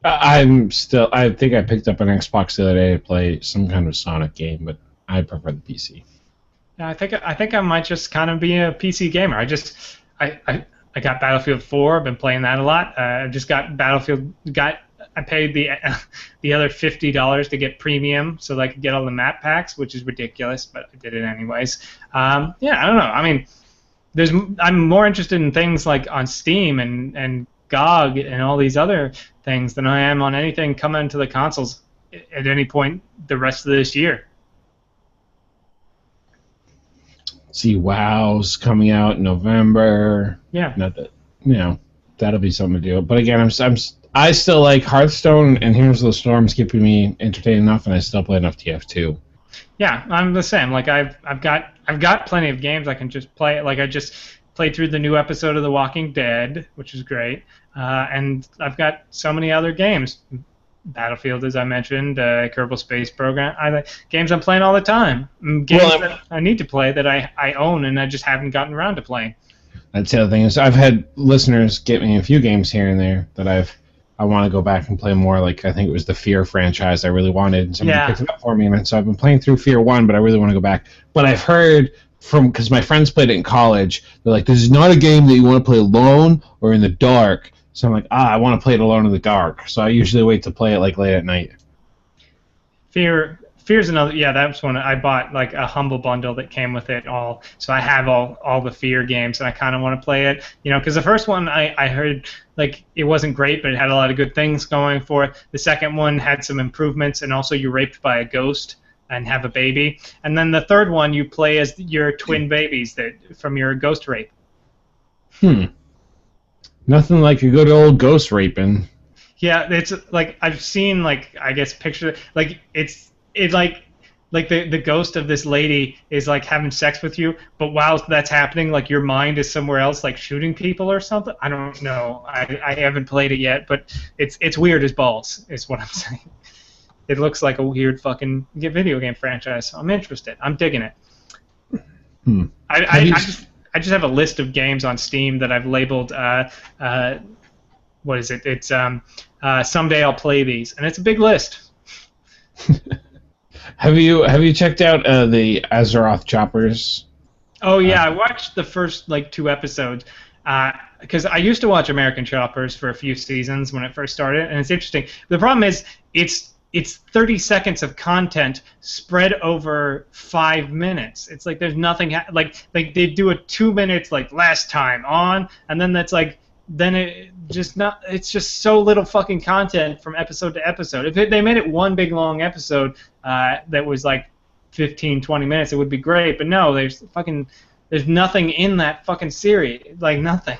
S2: I think I picked up an Xbox the other day to play some kind of Sonic game, but I prefer the PC.
S1: Yeah, I think I might just kind of be a PC gamer. I got Battlefield 4. I've been playing that a lot. I just got Battlefield. I paid the other $50 to get premium so that I could get all the map packs, which is ridiculous, but I did it anyways. Yeah, I don't know. I mean, I'm more interested in things like on Steam and GOG and all these other things than I am on anything coming to the consoles at any point the rest of this year.
S2: See, WoW's coming out in November.
S1: Yeah.
S2: Not that, that'll be something to do. But again, I still like Hearthstone, and Heroes of the Storm's keeping me entertained enough, and I still play enough TF2.
S1: Yeah, I'm the same. Like I've got plenty of games I can just play. Like I just played through the new episode of The Walking Dead, which is great, and I've got so many other games. Battlefield, as I mentioned, Kerbal Space Program. Games I'm playing all the time. Games that I need to play that I own and I just haven't gotten around to playing.
S2: That's the other thing is I've had listeners get me a few games here and there that I want to go back and play more. Like I think it was the Fear franchise I really wanted, and somebody picked it up for me, and so I've been playing through Fear 1, but I really want to go back. But I've heard because my friends played it in college, they're like, this is not a game that you want to play alone or in the dark. So I'm like, I want to play it alone in the dark. So I usually wait to play it like late at night.
S1: Fear's another. Yeah, that's one I bought, like a Humble Bundle that came with it all. So I have all the Fear games, and I kind of want to play it. Because the first one I heard like it wasn't great, but it had a lot of good things going for it. The second one had some improvements, and also you're raped by a ghost and have a baby. And then the third one you play as your twin babies from your ghost rape.
S2: Nothing like a good old ghost raping.
S1: Yeah, it's like I've seen I guess pictures like it's like the ghost of this lady is like having sex with you, but while that's happening, like your mind is somewhere else, like shooting people or something. I don't know. I haven't played it yet, but it's weird as balls, is what I'm saying. It looks like a weird fucking video game franchise. So I'm interested. I'm digging it. I just have a list of games on Steam that I've labeled. What is it? It's someday I'll play these, and it's a big list.
S2: Have you checked out the Azeroth Choppers?
S1: Oh yeah, I watched the first like 2 episodes because I used to watch American Choppers for a few seasons when it first started, and it's interesting. The problem is it's 30 seconds of content spread over 5 minutes. It's like there's nothing like they do a 2 minutes like last time on, and then that's like then it just not. It's just so little fucking content from episode to episode. If they made it one big long episode that was like 15, 20 minutes, it would be great. But no, there's nothing in that fucking series. Like nothing.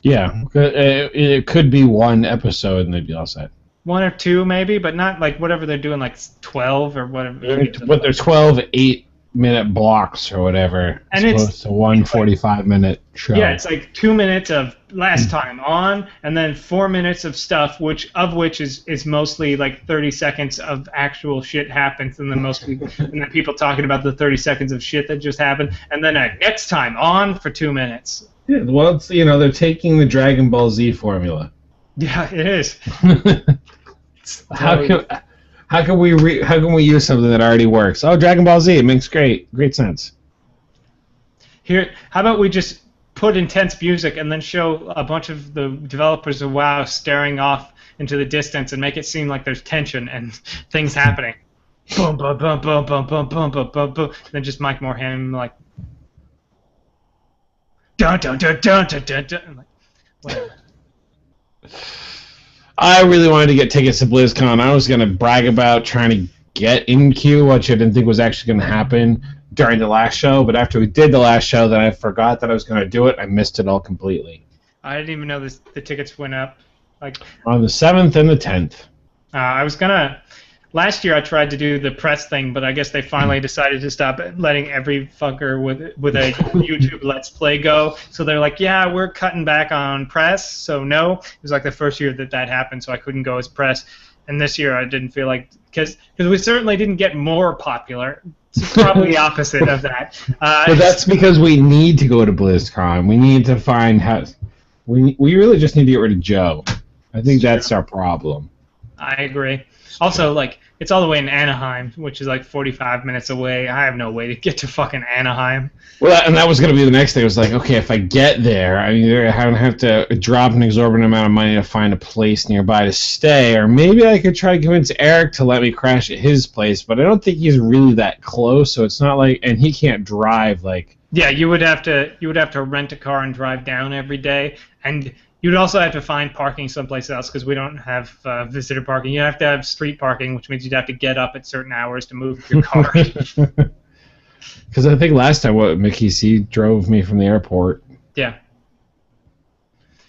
S2: Yeah, it could be one episode and they'd be all set.
S1: One or two maybe, but not like whatever they're doing, like 12 or whatever.
S2: But they're 12 8-minute blocks or whatever,
S1: and
S2: as opposed to one 45-minute show.
S1: Yeah, it's like 2 minutes of last time on, and then 4 minutes of stuff, which is mostly like 30 seconds of actual shit happens, and then people talking about the 30 seconds of shit that just happened, and then next time on for 2 minutes.
S2: Yeah, well, it's, they're taking the Dragon Ball Z formula.
S1: Yeah, it is.
S2: How can we use something that already works? Oh, Dragon Ball Z, it makes great sense.
S1: Here, how about we just put intense music and then show a bunch of the developers of WoW staring off into the distance and make it seem like there's tension and things happening. Boom, boom, boom, boom, boom, boom, boom, boom, boom, boom. And then just Mike Morhaime like dun dun dun dun dun dun dun. Like, whatever.
S2: I really wanted to get tickets to BlizzCon. I was going to brag about trying to get in queue, which I didn't think was actually going to happen during the last show. But after we did the last show, then I forgot that I was going to do it. I missed it all completely.
S1: I didn't even know the tickets went up. Like
S2: on the 7th and the 10th.
S1: I was gonna. Last year I tried to do the press thing, but I guess they finally decided to stop letting every fucker with a YouTube Let's Play go. So they're like, yeah, we're cutting back on press, so no. It was like the first year that happened, so I couldn't go as press. And this year I didn't feel like, because we certainly didn't get more popular. It's probably the opposite of that.
S2: But that's because we need to go to BlizzCon. We need to find how. We really just need to get rid of Joe. I think that's our problem.
S1: I agree. Also, like, it's all the way in Anaheim, which is like 45 minutes away. I have no way to get to fucking Anaheim.
S2: Well, and that was going to be the next thing. It was like, okay, if I get there, I mean, I have to drop an exorbitant amount of money to find a place nearby to stay, or maybe I could try to convince Eric to let me crash at his place, but I don't think he's really that close, so it's not like, and he can't drive, like.
S1: Yeah, you would have to rent a car and drive down every day, and you'd also have to find parking someplace else because we don't have visitor parking. You have to have street parking, which means you'd have to get up at certain hours to move your car.
S2: Because I think last time, Mickey C drove me from the airport.
S1: Yeah.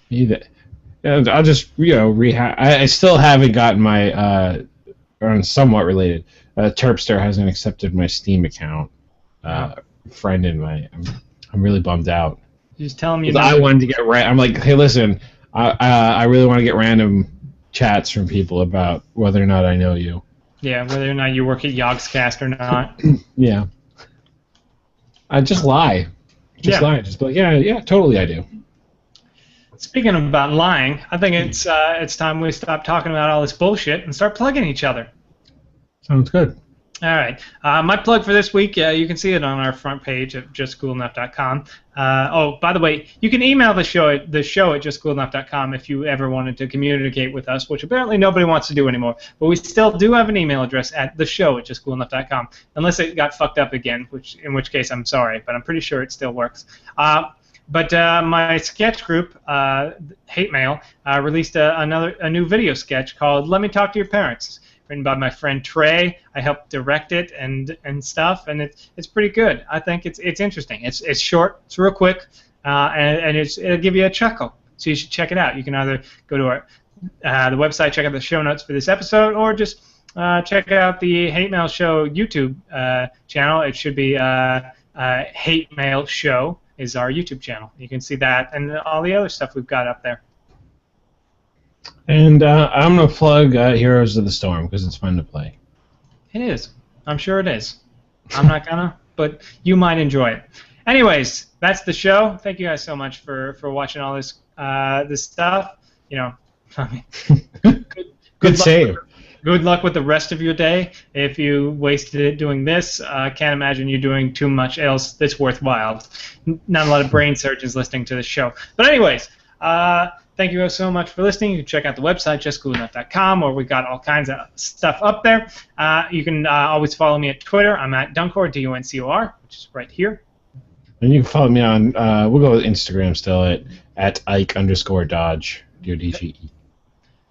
S2: And I'll just, I still haven't gotten my, somewhat related, Terpster hasn't accepted my Steam account. Friend in my, I'm really bummed out.
S1: Just tell him
S2: I wanted to get I'm like, hey, listen, I really want to get random chats from people about whether or not I know you.
S1: Yeah, whether or not you work at Yogscast or not.
S2: Yeah. I just lie. Lie. Just be like, yeah, totally I do.
S1: Speaking about lying, I think it's time we stop talking about all this bullshit and start plugging each other.
S2: Sounds good.
S1: All right. My plug for this week, you can see it on our front page at justcoolenough.com. Oh, by the way, you can email the show at justcoolenough.com if you ever wanted to communicate with us, which apparently nobody wants to do anymore. But we still do have an email address at theshow@justcoolenough.com, unless it got fucked up again, in which case I'm sorry, but I'm pretty sure it still works. But my sketch group, Hate Mail, released a new video sketch called "Let Me Talk to Your Parents." Written by my friend Trey. I helped direct it and stuff, and it's pretty good. I think it's interesting. It's short, it's real quick, and it'll give you a chuckle. So you should check it out. You can either go to the website, check out the show notes for this episode, or just check out the Hate Mail Show YouTube channel. It should be Hate Mail Show is our YouTube channel. You can see that and all the other stuff we've got up there.
S2: And I'm going to plug Heroes of the Storm because it's fun to play.
S1: It is. I'm sure it is. I'm not going to, but you might enjoy it. Anyways, that's the show. Thank you guys so much for watching all this stuff. I mean,
S2: good save.
S1: Good luck with the rest of your day. If you wasted it doing this, I can't imagine you doing too much else that's worthwhile. Not a lot of brain surgeons listening to this show. But anyways, thank you guys so much for listening. You can check out the website, justcoolenough.com, where we got all kinds of stuff up there. You can always follow me at Twitter. I'm at Duncor, D-U-N-C-O-R, which is right here.
S2: And you can follow me on, we'll go with Instagram still, at Ike_Dodge, D-O-D-G-E.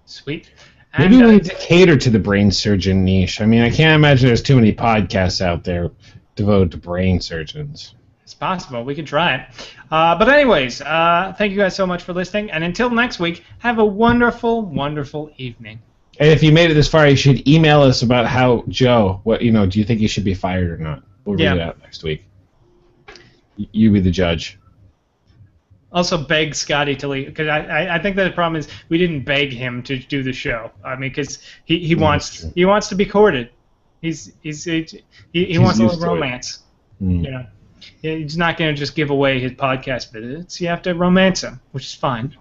S1: Sweet.
S2: Maybe we need to cater to the brain surgeon niche. I mean, I can't imagine there's too many podcasts out there devoted to brain surgeons.
S1: It's possible. We could try it. But anyways, thank you guys so much for listening. And until next week, have a wonderful, wonderful evening.
S2: And if you made it this far, you should email us about how, Joe, do you think he should be fired or not? We'll read it out next week. You be the judge.
S1: Also beg Scotty to leave, because I think that the problem is we didn't beg him to do the show. I mean, because he wants to be courted. He wants a little romance.
S2: Mm.
S1: You know, he's not going to just give away his podcast visits. You have to romance him, which is fine.